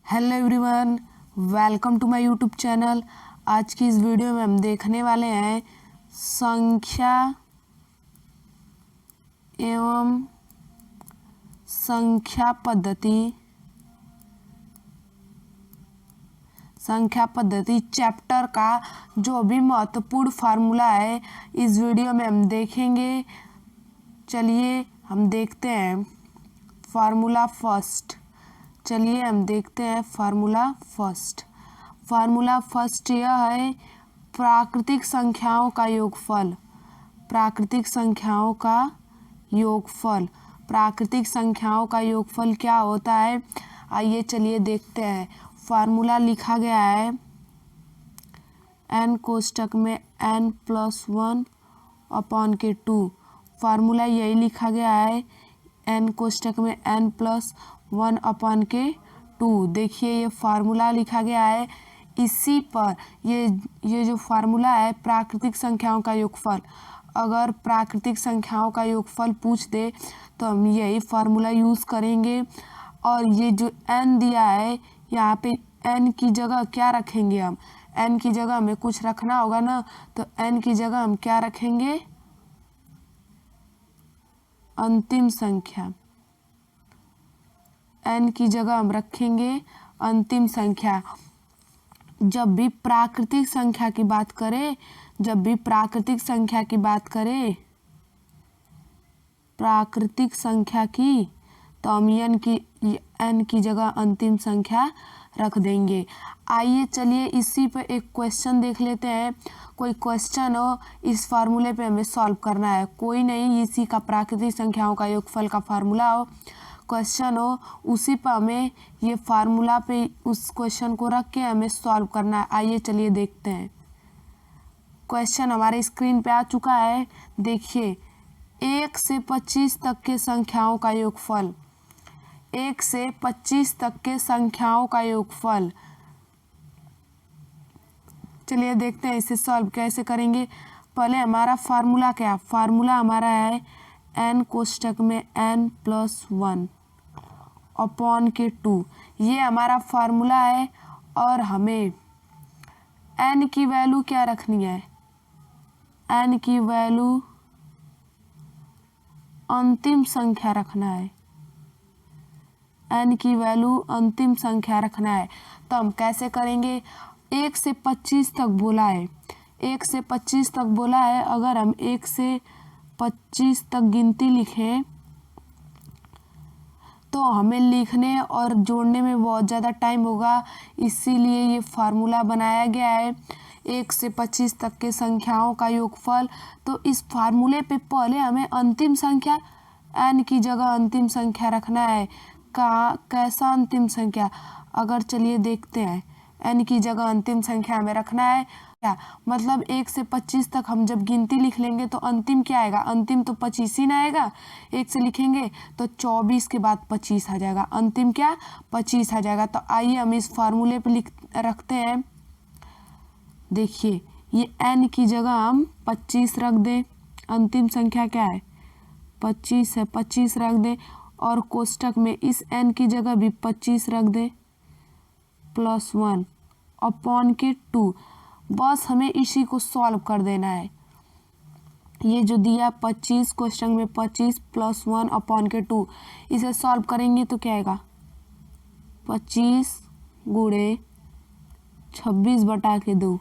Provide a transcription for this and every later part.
Hello everyone, welcome to my YouTube channel. आज की इस वीडियो में हम देखने वाले हैं संख्या एवं संख्या पद्धति चैप्टर का जो भी महत्वपूर्ण फार्मूला है इस वीडियो में हम देखेंगे। चलिए हम देखते हैं फार्मूला फर्स्ट। फार्मूला फर्स्ट यह है प्राकृतिक संख्याओं का योगफल। प्राकृतिक संख्याओं का योगफल क्या होता है, आइए चलिए देखते हैं। फार्मूला लिखा गया है n कोष्टक में n+1/2। फार्मूला यही लिखा गया है n कोष्टक में n+1/2। देखिए ये फार्मूला लिखा गया है, इसी पर ये जो फार्मूला है प्राकृतिक संख्याओं का योगफल। अगर प्राकृतिक संख्याओं का योगफल पूछ दे तो हम यही फार्मूला यूज़ करेंगे। और ये जो n दिया है यहाँ पे n की जगह क्या रखेंगे हम, n की जगह हमें कुछ रखना होगा ना, तो n की जगह हम क्या रखेंगे, अंतिम संख्या। n की जगह हम रखेंगे अंतिम संख्या। जब भी प्राकृतिक संख्या की बात करें तो हम n की जगह अंतिम संख्या रख देंगे। आइए चलिए इसी पे एक क्वेश्चन देख लेते हैं। कोई क्वेश्चन हो, इस फार्मूले पे हमें सॉल्व करना है। कोई नहीं, इसी का प्राकृतिक संख्याओं का योगफल का फार्मूला हो, क्वेश्चन हो, उसी पर हमें ये फार्मूला पे उस क्वेश्चन को रख के हमें सॉल्व करना है। आइए चलिए देखते हैं। क्वेश्चन हमारे स्क्रीन पे आ चुका है। देखिए 1 से 25 तक के संख्याओं का योगफल। 1 से 25 तक के संख्याओं का योगफल। चलिए देखते हैं इसे सॉल्व कैसे करेंगे। पहले हमारा फार्मूला क्या, फार्मूला हमारा है n कोष्टक में n+1/2। ये हमारा फार्मूला है और हमें n की वैल्यू क्या रखनी है, n की वैल्यू अंतिम संख्या रखना है। n की वैल्यू अंतिम संख्या रखना है। तो हम कैसे करेंगे, 1 से 25 तक बोला है, 1 से 25 तक बोला है। अगर हम 1 से 25 तक गिनती लिखें तो हमें लिखने और जोड़ने में बहुत ज़्यादा टाइम होगा, इसीलिए ये फार्मूला बनाया गया है 1 से 25 तक के संख्याओं का योगफल। तो इस फार्मूले पे पहले हमें अंतिम संख्या n की जगह अंतिम संख्या रखना है। कैसा अंतिम संख्या, अगर चलिए देखते हैं, n की जगह अंतिम संख्या हमें रखना है। क्या मतलब 1 से 25 तक हम जब गिनती लिख लेंगे तो अंतिम क्या आएगा, अंतिम तो 25 ही ना आएगा। 1 से लिखेंगे तो 24 के बाद 25 आ जाएगा, अंतिम क्या 25 आ जाएगा। तो आइए हम इस फार्मूले पे रखते हैं। देखिए ये n की जगह हम 25 रख दें, अंतिम संख्या क्या है 25 है, 25 रख दें। और कोष्टक में इस n की जगह भी 25 रख दें, +1/2। बस हमें इसी को सॉल्व कर देना है। ये जो दिया 25 क्वेश्चन में 25 +1/2, इसे सॉल्व करेंगे तो क्या आएगा, 25 गुणे 26/2।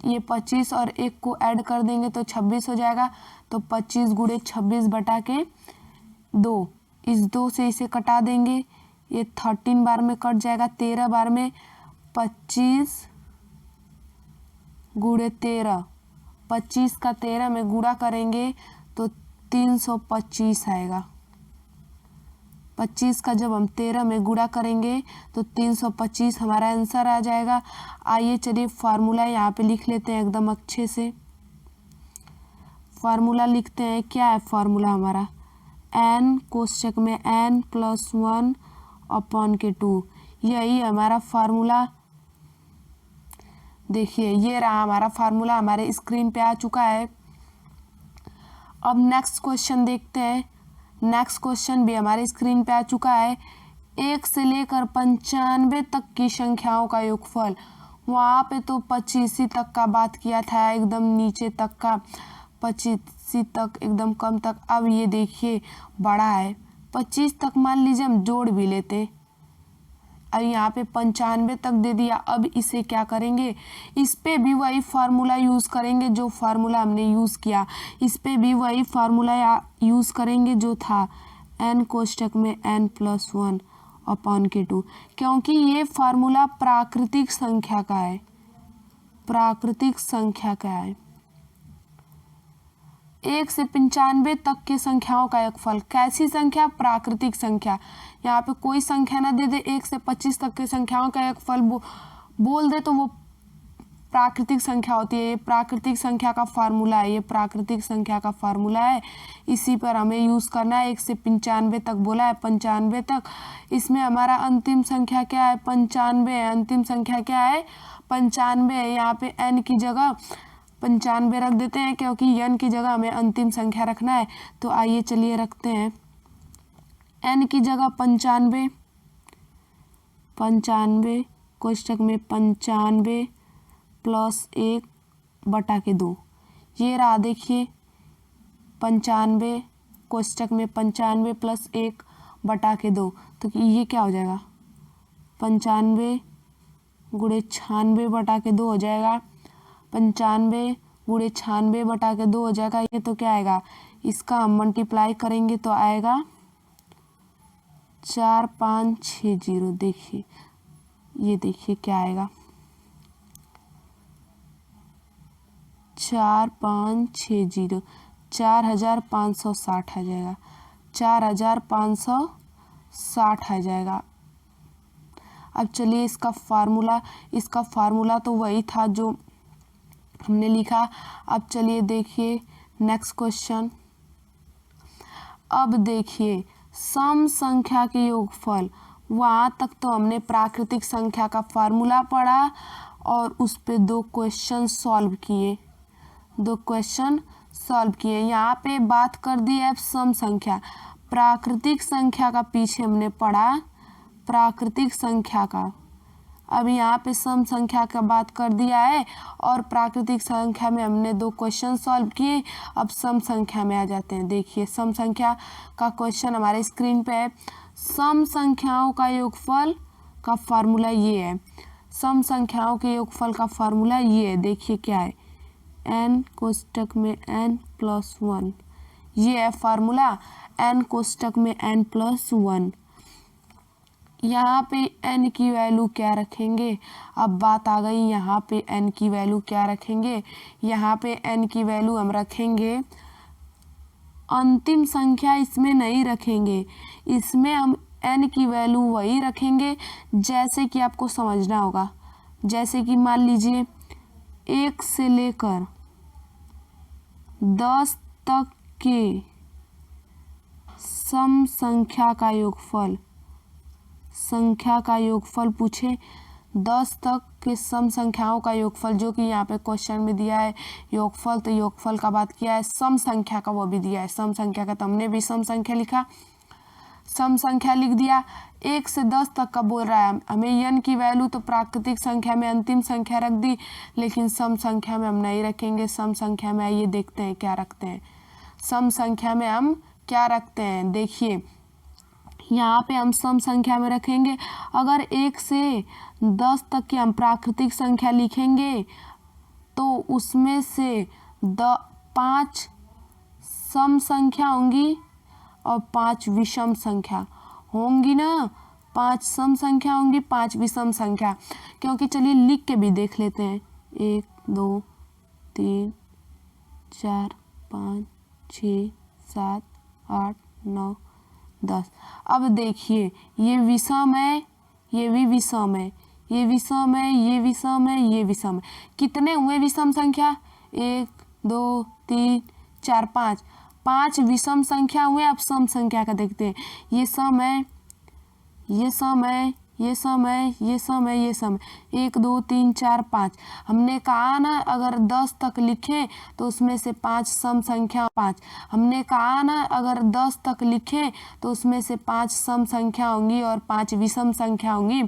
ये 25 और 1 को ऐड कर देंगे तो 26 हो जाएगा। तो 25 गुणे 26/2, इस 2 से इसे कटा देंगे, ये 13 बार में कट जाएगा, 13 बार में 25 गुणे 13, 25 का 13 में गुणा करेंगे तो 325 आएगा। 25 का जब हम 13 में गुणा करेंगे तो 325 हमारा आंसर आ जाएगा। आइए चलिए फार्मूला यहाँ पे लिख लेते हैं एकदम अच्छे से। फार्मूला लिखते हैं, क्या है फार्मूला हमारा, n कोष्टक में n+1/2। यही हमारा फार्मूला। देखिए ये रहा हमारा फार्मूला, हमारे स्क्रीन पे आ चुका है। अब नेक्स्ट क्वेश्चन देखते हैं। नेक्स्ट क्वेश्चन भी हमारे स्क्रीन पे आ चुका है। 1 से लेकर 95 तक की संख्याओं का योगफल। वहाँ पे तो 85 तक का बात किया था, एकदम नीचे तक का 85 तक, एकदम कम तक। अब ये देखिए बड़ा है 25 तक, मान लीजिए हम जोड़ भी लेते। अब यहाँ पे 95 तक दे दिया। अब इसे क्या करेंगे, इस पे भी वही फार्मूला यूज़ करेंगे जो फार्मूला हमने यूज़ किया। इस पे भी वही फार्मूला यूज़ करेंगे जो था n कोष्टक में n+1 अपॉन k2, क्योंकि ये फार्मूला प्राकृतिक संख्या का है। प्राकृतिक संख्या का है। 1 से 95 तक के संख्याओं का योगफल। कैसी संख्या? प्राकृतिक संख्या। यहाँ पे कोई संख्या ना दे दे, 1 से 25 तक के संख्याओं का योगफल बोल दे तो वो प्राकृतिक संख्या होती है। ये प्राकृतिक संख्या का फार्मूला है, ये प्राकृतिक संख्या का फार्मूला है। इसी पर हमें यूज़ करना है। 1 से 95 तक बोला है, 95 तक। इसमें हमारा अंतिम संख्या क्या है? 95 है। अंतिम संख्या क्या है? 95 है। यहाँ पे n की जगह 95 रख देते हैं, क्योंकि n की जगह हमें अंतिम संख्या रखना है। तो आइए चलिए रखते हैं n की जगह 95, 95 कोष्टक में 95 + 1 बटा के 2। ये रहा देखिए 95 कोष्टक में 95 + 1 बटा के 2। तो ये क्या हो जाएगा? 95 गुणे 96 बटा के 2 हो जाएगा। 95 गुणे 96 बटा के 2 हो जाएगा। ये तो क्या आएगा, इसका हम मल्टीप्लाई करेंगे तो आएगा 4560। देखिए ये देखिए क्या आएगा, 4560, 4560 आ जाएगा। 4560 आ जाएगा। अब चलिए इसका फार्मूला तो वही था जो हमने लिखा। अब चलिए देखिए नेक्स्ट क्वेश्चन। अब देखिए सम संख्या के योगफल। वहाँ तक तो हमने प्राकृतिक संख्या का फार्मूला पढ़ा और उस पे 2 क्वेश्चन सॉल्व किए। 2 क्वेश्चन सॉल्व किए। यहाँ पे बात कर दी है सम संख्या। प्राकृतिक संख्या का पीछे हमने पढ़ा, प्राकृतिक संख्या का। अब यहाँ पे सम संख्या का बात कर दिया है और प्राकृतिक संख्या में हमने 2 क्वेश्चन सॉल्व किए। अब सम संख्या में आ जाते हैं। देखिए सम संख्या का क्वेश्चन हमारे स्क्रीन पे है। सम संख्याओं का योगफल का फार्मूला ये है। सम संख्याओं के योगफल का फार्मूला ये है। देखिए क्या है, n कोष्टक में n+1। ये है फार्मूला, n कोष्टक में n+1। यहाँ पे n की वैल्यू क्या रखेंगे? अब बात आ गई, यहाँ पे n की वैल्यू क्या रखेंगे? यहाँ पे n की वैल्यू हम रखेंगे, अंतिम संख्या इसमें नहीं रखेंगे। इसमें हम n की वैल्यू वही रखेंगे जैसे कि आपको समझना होगा। जैसे कि मान लीजिए 1 से लेकर 10 तक के सम संख्या का योगफल, संख्या का योगफल पूछे। 10 तक के सम संख्याओं का योगफल, जो कि यहाँ पे क्वेश्चन में दिया है योगफल, तो योगफल का बात किया है। सम संख्या का वो भी दिया है, सम संख्या का तो हमने भी सम संख्या लिखा, सम संख्या लिख दिया। 1 से 10 तक का बोल रहा है हमें n की वैल्यू, तो प्राकृतिक संख्या में अंतिम संख्या रख दी, लेकिन सम संख्या में हम नहीं रखेंगे। सम संख्या में आइए देखते हैं क्या रखते हैं। सम संख्या में हम क्या रखते हैं, देखिए यहाँ पे हम सम संख्या में रखेंगे। अगर 1 से 10 तक की हम प्राकृतिक संख्या लिखेंगे तो उसमें से 5 सम संख्या होंगी और 5 विषम संख्या होंगी ना। 5 सम संख्या होंगी, 5 विषम संख्या। क्योंकि चलिए लिख के भी देख लेते हैं। 1 2 3 4 5 6 7 8 9 10। अब देखिए ये विषम है, ये भी विषम है, ये विषम है, ये विषम है, ये विषम है। कितने हुए विषम संख्या? 1 2 3 4 5, 5 विषम संख्या हुए। अब सम संख्या का देखते हैं। ये सम है, ये सम है, ये सम है, ये सम है, ये सम है, 1 2 3 4 5। हमने कहा ना अगर 10 तक लिखें तो उसमें से 5 सम संख्या 5। हमने कहा ना अगर 10 तक लिखें तो उसमें से 5 सम संख्या होंगी और 5 विषम संख्या होंगी।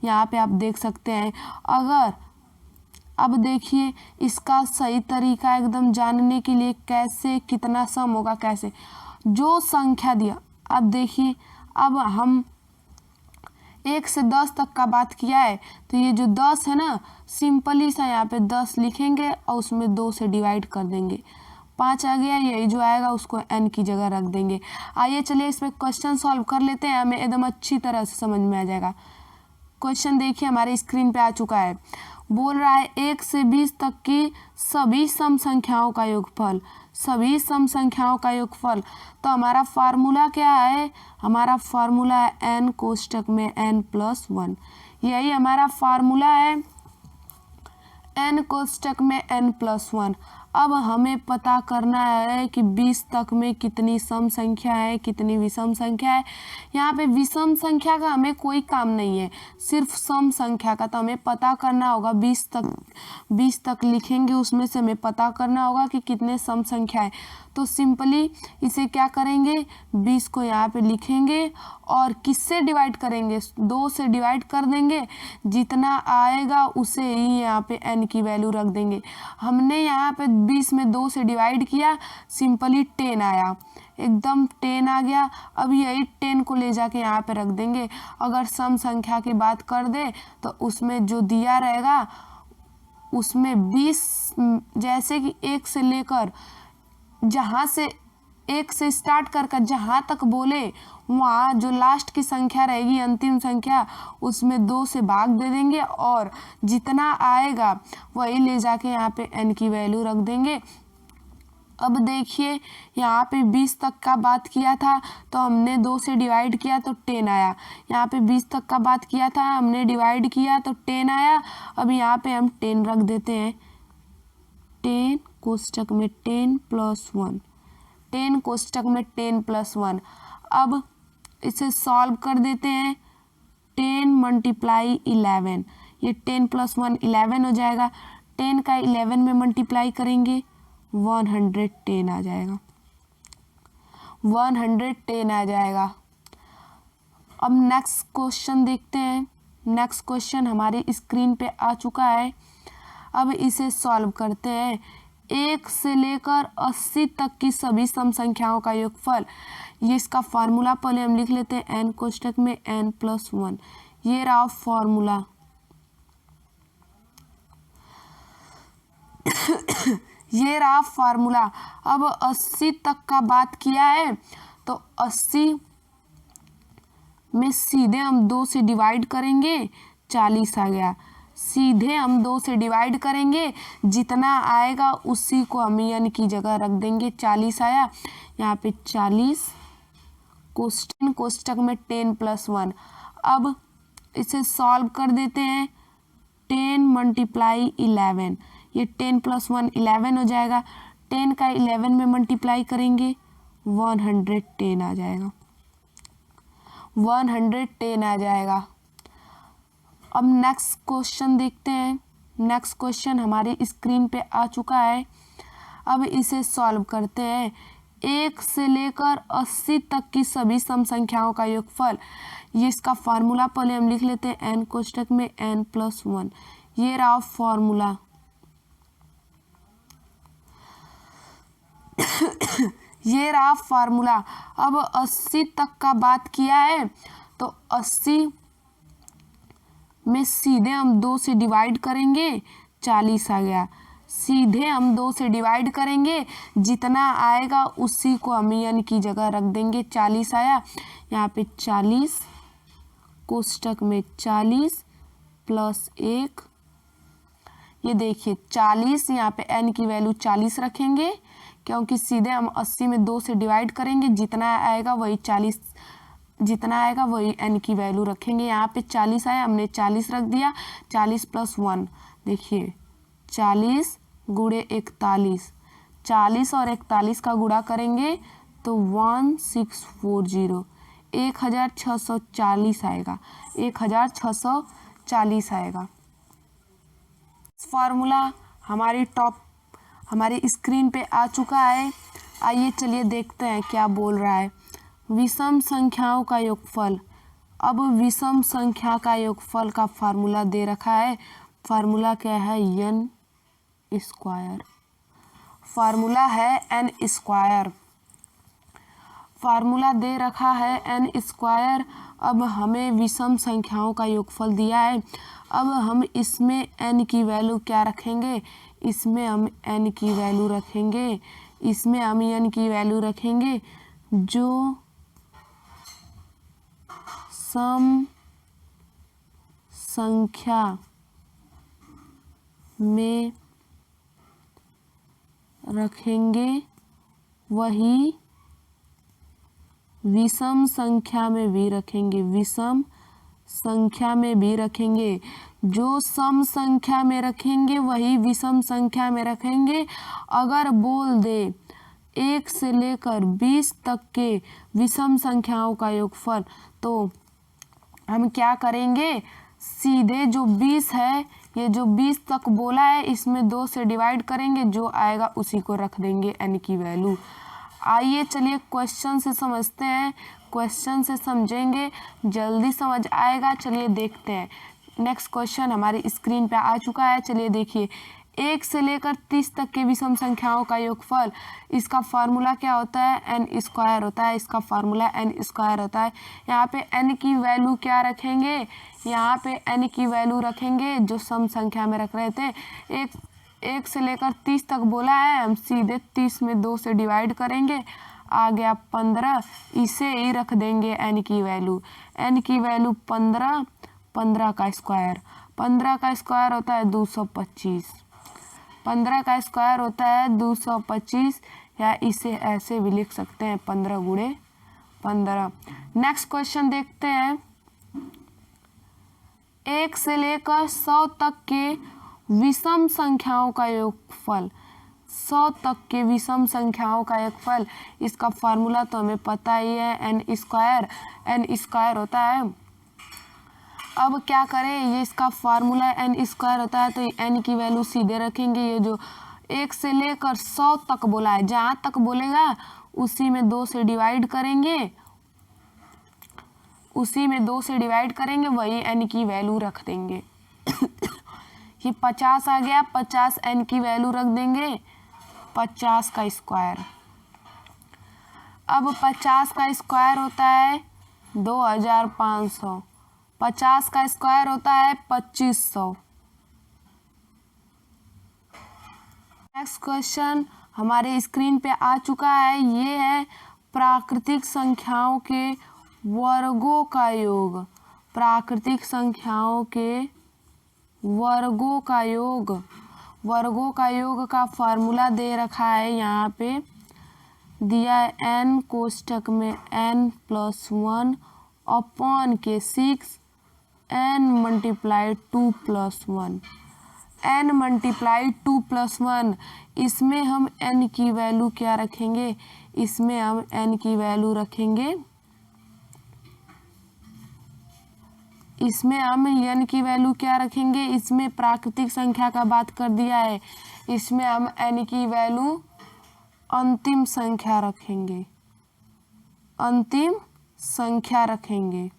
यहाँ पे आप देख सकते हैं। अगर अब देखिए इसका सही तरीका एकदम जानने के लिए कैसे कितना सम होगा, कैसे जो संख्या दिया। अब देखिए अब हम 1 से 10 तक का बात किया है तो ये जो 10 है ना सिंपली सा यहाँ पे 10 लिखेंगे और उसमें 2 से डिवाइड कर देंगे। 5 आ गया, यही जो आएगा उसको n की जगह रख देंगे। आइए चलिए इस पर क्वेश्चन सॉल्व कर लेते हैं, हमें एकदम अच्छी तरह से समझ में आ जाएगा। क्वेश्चन देखिए हमारे स्क्रीन पे आ चुका है। बोल रहा है 1 से 20 तक की सभी सम संख्याओं का योगफल, सभी सम संख्याओं का योगफल। तो हमारा फार्मूला क्या है, हमारा फार्मूला है n कोष्टक में n+1। यही हमारा फार्मूला है n कोष्टक में n+1। अब हमें पता करना है कि 20 तक में कितनी सम संख्या है, कितनी विषम संख्या है। यहाँ पे विषम संख्या का हमें कोई काम नहीं है, सिर्फ सम संख्या का। तो हमें पता करना होगा 20 तक लिखेंगे, उसमें से हमें पता करना होगा कि कितने सम संख्या है। तो सिंपली इसे क्या करेंगे, 20 को यहाँ पे लिखेंगे और किससे डिवाइड करेंगे, 2 से डिवाइड कर देंगे। जितना आएगा उसे ही यहाँ पे n की वैल्यू रख देंगे। हमने यहाँ पे 20 में 2 से डिवाइड किया, सिंपली 10 आया, एकदम 10 आ गया। अब यही 10 को ले जाके यहाँ पे रख देंगे। अगर सम संख्या की बात कर दे तो उसमें जो दिया रहेगा उसमें 20, जैसे कि 1 से लेकर जहाँ से 1 से स्टार्ट कर जहाँ तक बोले वहाँ जो लास्ट की संख्या रहेगी अंतिम संख्या उसमें 2 से भाग दे देंगे और जितना आएगा वही ले जाके यहाँ पे n की वैल्यू रख देंगे। अब देखिए यहाँ पे 20 तक का बात किया था तो हमने 2 से डिवाइड किया तो 10 आया। यहाँ पे 20 तक का बात किया था, हमने डिवाइड किया तो 10 आया। अब यहाँ पे हम 10 रख देते हैं, 10 कोष्टक में 10+1, 10 कोष्टक में 10+1। अब इसे सॉल्व कर देते हैं, 10 × 11, ये 10+1 11 हो जाएगा। 10 का 11 में मल्टीप्लाई करेंगे 110 आ जाएगा, 110 आ जाएगा। अब नेक्स्ट क्वेश्चन देखते हैं। नेक्स्ट क्वेश्चन हमारी स्क्रीन पे आ चुका है। अब इसे सॉल्व करते हैं। 1 से लेकर 80 तक की सभी सम संख्याओं का योगफल, ये इसका फार्मूला पहले हम लिख लेते हैं, n कोष्टक में n+1। ये रहा फार्मूला। ये रहा फार्मूला। अब 80 तक का बात किया है तो 80 में सीधे हम 2 से डिवाइड करेंगे, 40 आ गया। सीधे हम 2 से डिवाइड करेंगे, जितना आएगा उसी को हम n की जगह रख देंगे। 40 आया, यहाँ पे 40 कोष्टक में 10+1। अब इसे सॉल्व कर देते हैं, 10 × 11, ये 10+1 11 हो जाएगा। 10 का 11 में मल्टीप्लाई करेंगे 110 आ जाएगा, 110 आ जाएगा। अब नेक्स्ट क्वेश्चन देखते हैं। नेक्स्ट क्वेश्चन हमारी स्क्रीन पे आ चुका है। अब इसे सॉल्व करते हैं। 1 से लेकर 80 तक की सभी सम संख्याओं का योगफल, ये इसका फार्मूला पहले हम लिख लेते हैं, n कोष्टक में n+1। ये रहा फार्मूला। ये रहा फार्मूला। अब 80 तक का बात किया है तो 80 में सीधे हम 2 से डिवाइड करेंगे, 40 आ गया। सीधे हम 2 से डिवाइड करेंगे, जितना आएगा उसी को हम n की जगह रख देंगे। 40 आया, यहाँ पे 40 कोष्टक में 40 + 1, ये देखिए 40, यहाँ पे n की वैल्यू 40 रखेंगे क्योंकि सीधे हम 80 में 2 से डिवाइड करेंगे, जितना आएगा वही 40, जितना आएगा वही n की वैल्यू रखेंगे। यहाँ पे 40 आया, हमने 40 रख दिया। 40 + 1, देखिए 40 × 41, 40 और 41 का गुणा करेंगे तो 1640, 1640 आएगा, 1640 आएगा। फार्मूला हमारी स्क्रीन पे आ चुका है। आइए चलिए देखते हैं क्या बोल रहा है। विषम संख्याओं का योगफल। अब विषम संख्या का योगफल का फार्मूला दे रखा है। फार्मूला क्या है? n square. फार्मूला है n स्क्वायर। फार्मूला दे रखा है n स्क्वायर। अब हमें विषम संख्याओं का योगफल दिया है। अब हम इसमें n की वैल्यू क्या रखेंगे? इसमें हम n की वैल्यू रखेंगे, इसमें हम n की वैल्यू रखेंगे जो सम संख्या में रखेंगे वही विषम संख्या में भी रखेंगे, विषम संख्या में भी रखेंगे। जो सम संख्या में रखेंगे वही विषम संख्या में रखेंगे। अगर बोल दे 1 से लेकर 20 तक के विषम संख्याओं का योगफल, तो हम क्या करेंगे? सीधे जो 20 है, ये जो 20 तक बोला है, इसमें 2 से डिवाइड करेंगे, जो आएगा उसी को रख देंगे n की वैल्यू। आइए चलिए क्वेश्चन से समझते हैं। क्वेश्चन से समझेंगे, जल्दी समझ आएगा। चलिए देखते हैं। नेक्स्ट क्वेश्चन हमारी स्क्रीन पे आ चुका है। चलिए देखिए, 1 से लेकर 30 तक के विषम संख्याओं का योगफल, इसका फार्मूला क्या होता है? n स्क्वायर होता है। इसका फार्मूला n स्क्वायर होता है। यहाँ पे n की वैल्यू क्या रखेंगे? यहाँ पे n की वैल्यू रखेंगे जो सम संख्या में रख रहे थे। 1 से लेकर 30 तक बोला है, हम सीधे 30 में 2 से डिवाइड करेंगे, आ गया 15, इसे ही रख देंगे n की वैल्यू। n की वैल्यू 15, 15 का स्क्वायर, 15 का स्क्वायर होता है 225, 15 का स्क्वायर होता है 225, या इसे ऐसे भी लिख सकते हैं 15 गुणे 15। नेक्स्ट क्वेश्चन देखते हैं। 1 से लेकर 100 तक के विषम संख्याओं का योगफल, 100 तक के विषम संख्याओं का योगफल, इसका फार्मूला तो हमें पता ही है, n स्क्वायर होता है। अब क्या करें? ये इसका फार्मूला n स्क्वायर होता है, तो n की वैल्यू सीधे रखेंगे। ये जो 1 से लेकर 100 तक बोला है, जहाँ तक बोलेगा उसी में 2 से डिवाइड करेंगे, उसी में 2 से डिवाइड करेंगे, वही n की वैल्यू रख देंगे। ये 50 आ गया, 50 n की वैल्यू रख देंगे, 50 का स्क्वायर। अब 50 का स्क्वायर होता है 2500, 50 का स्क्वायर होता है 2500। नेक्स्ट क्वेश्चन हमारे स्क्रीन पे आ चुका है। ये है प्राकृतिक संख्याओं के वर्गों का योग। प्राकृतिक संख्याओं के वर्गों का योग, वर्गों का योग का फार्मूला दे रखा है, यहाँ पे दिया है n कोष्टक में n+1 अपॉन के 6 n मल्टीप्लाई 2+1, n मल्टीप्लाई 2+1। इसमें हम n की वैल्यू क्या रखेंगे? इसमें हम n की वैल्यू रखेंगे, इसमें हम n की वैल्यू क्या रखेंगे? इसमें प्राकृतिक संख्या का बात कर दिया है, इसमें हम n की वैल्यू अंतिम संख्या रखेंगे, अंतिम संख्या रखेंगे।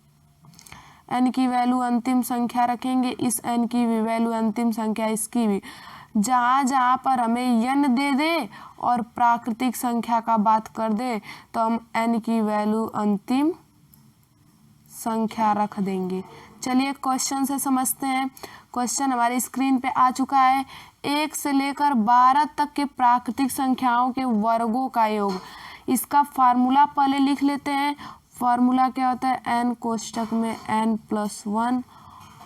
n की वैल्यू अंतिम संख्या रखेंगे, इस n की भी वैल्यू अंतिम संख्या, इसकी भी। जहाँ जहाँ पर हमें n दे दे और प्राकृतिक संख्या का बात कर दे, तो हम n की वैल्यू अंतिम संख्या रख देंगे। चलिए क्वेश्चन से समझते हैं। क्वेश्चन हमारी स्क्रीन पे आ चुका है। 1 से लेकर 12 तक के प्राकृतिक संख्याओं के वर्गों का योग, इसका फार्मूला पहले लिख लेते हैं। फार्मूला क्या होता है? n कोष्टक में n+1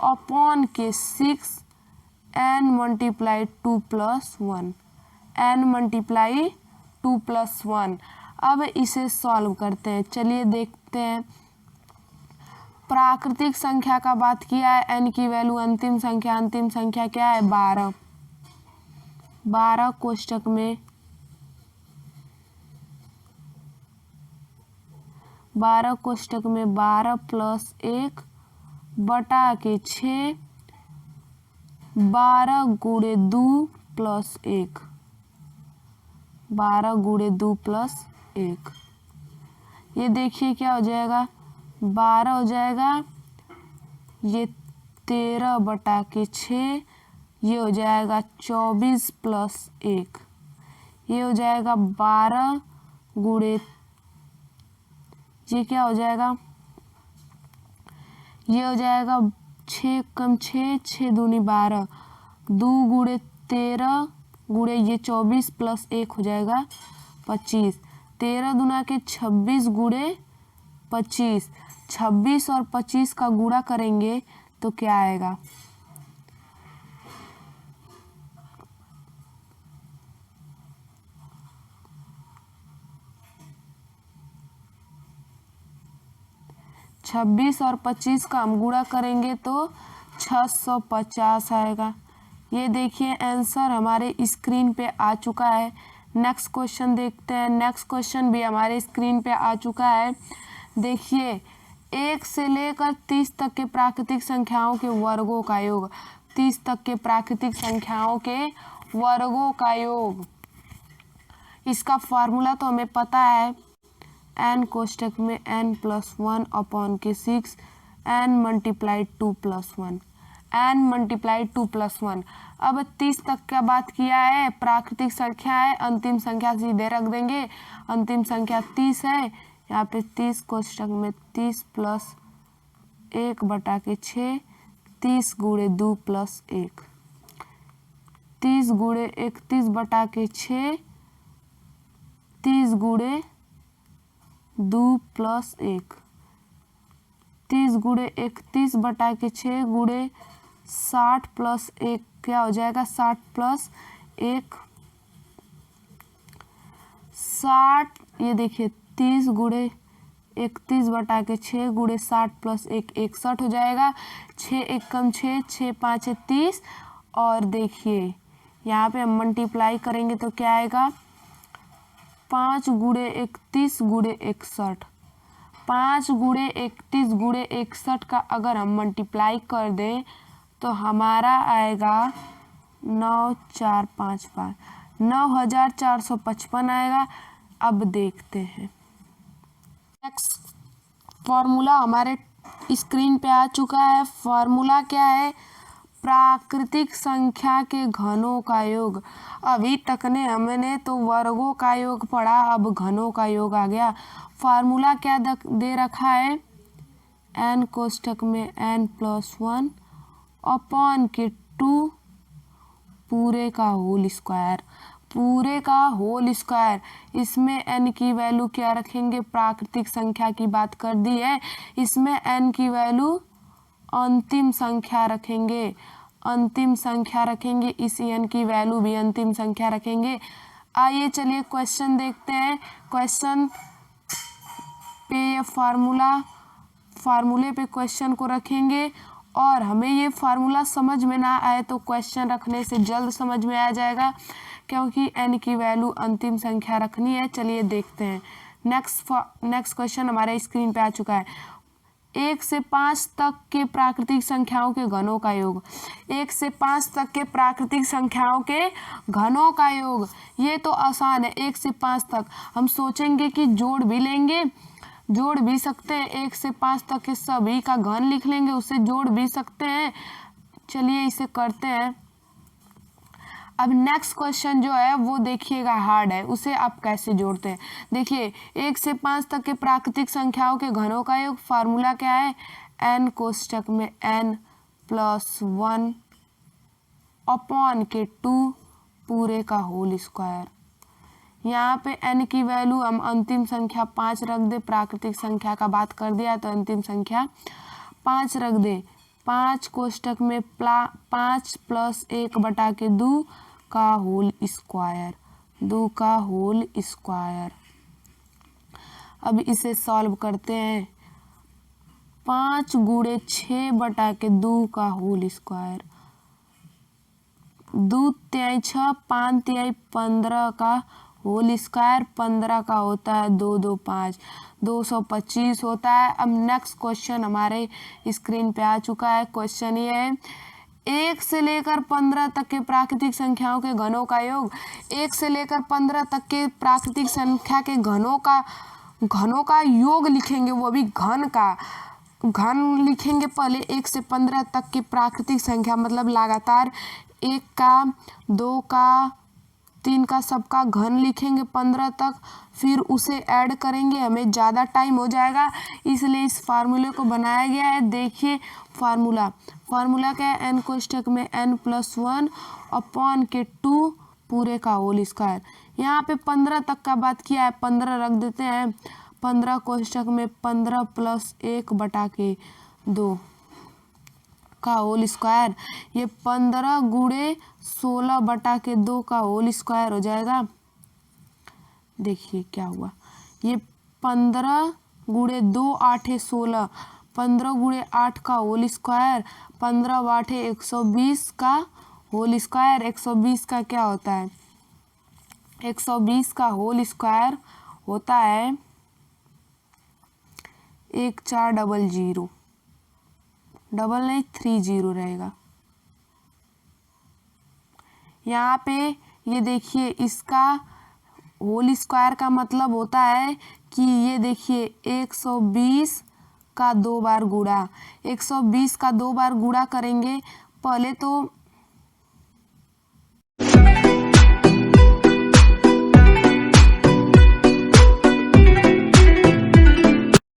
अपॉन के 6 n मल्टीप्लाई 2+1, n मल्टीप्लाई 2+1। अब इसे सॉल्व करते हैं। चलिए देखते हैं। प्राकृतिक संख्या का बात किया है, n की वैल्यू अंतिम संख्या क्या है? 12, 12 कोष्टक में 12 कोष्टक में 12 प्लस 1 बटा के 6, 12 गुणे 2 प्लस 1, 12 गुणे 2 प्लस 1। ये देखिए क्या हो जाएगा, 12 हो जाएगा, ये 13 बटा के 6, ये हो जाएगा 24 प्लस 1, ये हो जाएगा 12 गुणे, ये क्या हो जाएगा, ये हो जाएगा 6 कम 6, 6 दूनी 12, 2 गुणे 13 गुणे ये 24 प्लस 1 हो जाएगा 25, 13 दूना के 26 गुणे 25, 26 और 25 का गुणा करेंगे तो क्या आएगा, छब्बीस और 25 का हम गुणा करेंगे तो 650 आएगा। ये देखिए आंसर हमारे स्क्रीन पे आ चुका है। नेक्स्ट क्वेश्चन देखते हैं। नेक्स्ट क्वेश्चन भी हमारे स्क्रीन पे आ चुका है। देखिए 1 से लेकर 30 तक के प्राकृतिक संख्याओं के वर्गों का योग, 30 तक के प्राकृतिक संख्याओं के वर्गों का योग, इसका फार्मूला तो हमें पता है, n कोष्टक में n प्लस 1 अपॉन के 6, n multiplied 2 plus 1, n multiplied 2 plus 1। अब 30 तक का बात किया है, प्राकृतिक संख्या है, अंतिम संख्या सीधे रख देंगे, अंतिम संख्या 30 है, यहाँ पे 30 कोष्टक में 30 प्लस 1 बटा के 6, 30 गुणे 2 प्लस 1, 30 गुणे 31 बटा के 6, 30 गुणे 2 प्लस 1, 30 गुणे 31 बटा के 6 गुणे 60 प्लस 1 क्या हो जाएगा, 60 प्लस 1 60, ये देखिए 30 गुणे 31 बटा के 6 गुणे 60 प्लस 1 61 हो जाएगा। 6 1 कम 6, 6 5 30, और देखिए यहाँ पे हम मल्टीप्लाई करेंगे तो क्या आएगा, 5 गुणे 31 गुणे 61, 5 गुणे 31 गुणे 61 का अगर हम मल्टीप्लाई कर दें तो हमारा आएगा 9455, 9455 आएगा। अब देखते हैं नेक्स्ट फॉर्मूला हमारे स्क्रीन पे आ चुका है। फॉर्मूला क्या है, प्राकृतिक संख्या के घनों का योग। अभी तक ने हमने तो वर्गों का योग पढ़ा, अब घनों का योग आ गया। फार्मूला क्या दे रखा है, n कोष्टक में n प्लस 1 अपॉन के 2 पूरे का होल स्क्वायर, पूरे का होल स्क्वायर। इसमें n की वैल्यू क्या रखेंगे, प्राकृतिक संख्या की बात कर दी है, इसमें n की वैल्यू अंतिम संख्या रखेंगे, अंतिम संख्या रखेंगे, इस n की वैल्यू भी अंतिम संख्या रखेंगे। आइए चलिए क्वेश्चन देखते हैं। क्वेश्चन पे ये फार्मूले पे क्वेश्चन को रखेंगे, और हमें ये फार्मूला समझ में ना आए तो क्वेश्चन रखने से जल्द समझ में आ जाएगा, क्योंकि n की वैल्यू अंतिम संख्या रखनी है। चलिए देखते हैं। नेक्स्ट क्वेश्चन हमारे स्क्रीन पे आ चुका है। 1 से 5 तक के प्राकृतिक संख्याओं के घनों का योग, 1 से 5 तक के प्राकृतिक संख्याओं के घनों का योग, ये तो आसान है। 1 से 5 तक हम सोचेंगे कि जोड़ भी लेंगे, जोड़ भी सकते हैं, 1 से 5 तक के सभी का घन लिख लेंगे, उससे जोड़ भी सकते हैं। चलिए इसे करते हैं। अब नेक्स्ट क्वेश्चन जो है वो देखिएगा हार्ड है, उसे आप कैसे जोड़ते हैं। देखिए 1 से 5 तक के प्राकृतिक संख्याओं के घनों का योग, फार्मूला क्या है, n कोष्टक में n प्लस 1 अपॉन के 2 पूरे का होल स्क्वायर। यहाँ पे n की वैल्यू हम अंतिम संख्या 5 रख दे, प्राकृतिक संख्या का बात कर दिया तो अंतिम संख्या 5 रख दे। 5 कोष्टक में 5 प्लस 1 बटा के 2 का होल स्क्वायर, 2 का होल स्क्वायर। अब इसे सॉल्व करते हैं। 5 गुणे 6 बटा के 2 का होल स्क्वायर, 2 तिहाई 6, 5 तिहाई 15 का होल स्क्वायर 15 का होता है 2 2 5 225 होता है। अब नेक्स्ट क्वेश्चन हमारे स्क्रीन पे आ चुका है। क्वेश्चन ये है 1 से लेकर 15 तक के प्राकृतिक संख्याओं के घनों का योग। 1 से लेकर 15 तक के प्राकृतिक संख्या के घनों का योग लिखेंगे, वो भी घन का घन लिखेंगे। पहले 1 से 15 तक की प्राकृतिक संख्या मतलब लगातार 1 का 2 का 3 का सबका घन लिखेंगे 15 तक, फिर उसे ऐड करेंगे। हमें ज़्यादा टाइम हो जाएगा इसलिए इस फार्मूले को बनाया गया है। देखिए फार्मूला क्या है, n कोष्ठक में n+1 अपॉन के 2 पूरे का होल स्क्वायर। यहाँ पे 15 तक का बात किया है, 15 रख देते हैं। 15 कोष्ठक में 15 + 1 बटा के 2 का होल स्क्वायर। ये 15 गुणे 16 बटा के 2 का होल स्क्वायर हो जाएगा। देखिए क्या हुआ, ये 15 गुणे 2 8 16, 15 गुणे 8 का होल स्क्वायर, 15 8 120 का होल स्क्वायर। 120 का क्या होता है, 120 का होल स्क्वायर होता है 1400, डबल नहीं 30 रहेगा। यहाँ पे ये देखिए इसका होल स्क्वायर का मतलब होता है कि ये देखिए 120 का 2 बार गुणा, 120 का 2 बार गुणा करेंगे। पहले तो